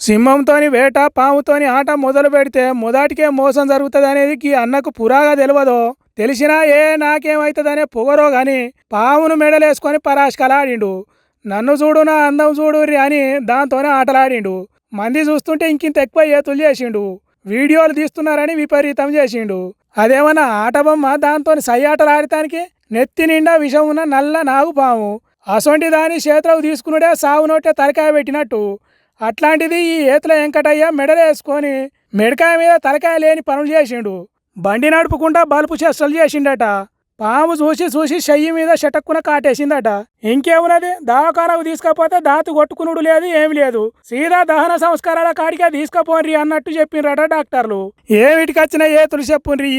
సింహంతోని వేట పాముతోని ఆట మొదలు పెడితే మొదటికే మోసం జరుగుతుంది అనేది ఈ అన్నకు పురాగా తెలియదో తెలిసినా నాకేమవుతుందనే పొగరో గాని పామును మెడలేసుకొని పరాశకలాడిండు. నన్ను చూడు నా అందం చూడు అని దాంతోనే ఆటలాడిండు. మంది చూస్తుంటే ఇంకింత ఎక్కువ ఏతులు చేసిండు. వీడియోలు తీస్తున్నారని విపరీతం చేసిండు. అదేమన్నా ఆట బొమ్మ దాంతో సై ఆటలాడటానికి? నెత్తి నిండా విషం ఉన్న నల్ల నాగు పాము అసొంటి దాని చేతులకు తీసుకున్నాడే సాగు నోటే తలకాయ పెట్టినట్టు. అట్లాంటిది ఈ ఏతుల వెంకటయ్య మెడలేసుకొని మెడకాయ మీద తలకాయ లేని పనులు చేసిండు. బండి నడుపుకుంటా బలుపు చేష్టలు చేసిండట. పాము చూసి చూసి చెయ్యి మీద షటక్కున కాటేసిందట. ఇంకేమున్నది, దవాఖానకు తీసుకపోతే దాతు కొట్టుకునుడు లేదు, ఏమి లేదు, సీదా దహన సంస్కారాల కాడికే తీసుకపోన్రి అన్నట్టు చెప్పిండ్రట డాక్టర్లు. ఏమిటికొచ్చిన ఏతులు చెప్పుండ్రి.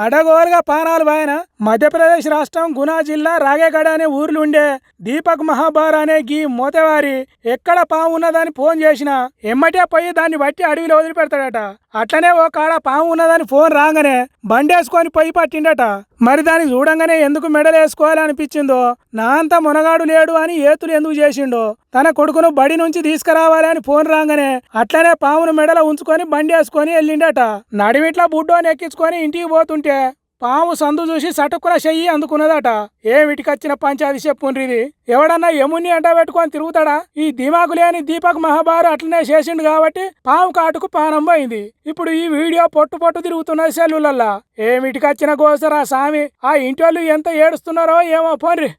అడగోలుగా పానాలు బాయన మధ్యప్రదేశ్ రాష్ట్రం గునా జిల్లా రాగేగడ అనే ఊర్లు ఉండే దీపక్ మహాబార్ అనే గీ మోతవారి ఎక్కడ పాము ఉన్నదని ఫోన్ చేసినా ఎమ్మటే పోయి దాన్ని బట్టి అడవిలో వదిలిపెడతాడట. అట్లనే ఓ కాడ పాము ఉన్నదని ఫోన్ రాగానే బండేసుకొని పొయ్యి పట్టిండట. మరి దాన్ని చూడంగానే ఎందుకు మెడలేసుకోవాలనిపించిందో, నా అంత మునగాడు లేడు అని ఏతులు ఎందుకు చేసిండో, తన కొడుకును బడి నుంచి తీసుకురావాలని ఫోన్ రాగానే అట్లనే పామును మెడలో ఉంచుకొని బండేసుకొని వెళ్ళిండట. నడిమిట్లా బుడ్డోని ఎక్కించుకొని ఇంటికి పోతుంటే పాము సందు చూసి సటుక్కున చెయ్యి అందుకున్నదట. ఏమిటికొచ్చిన పంచాది చెప్పుండ్రిది. ఎవడన్నా యముని అంట పెట్టుకొని తిరుగుతాడా? ఈ దిమాకు లేని దీపక్ మహాబారు అట్లనే చేసిండు కాబట్టి పాము కాటుకు పానం పోయింది. ఇప్పుడు ఈ వీడియో పొట్టు పొట్టు తిరుగుతున్నది సెల్లులల్లా. ఏమిటికొచ్చిన గోసరా సామి. ఆ ఇంటి వాళ్ళు ఎంత ఏడుస్తున్నారో ఏమో పోన్రి.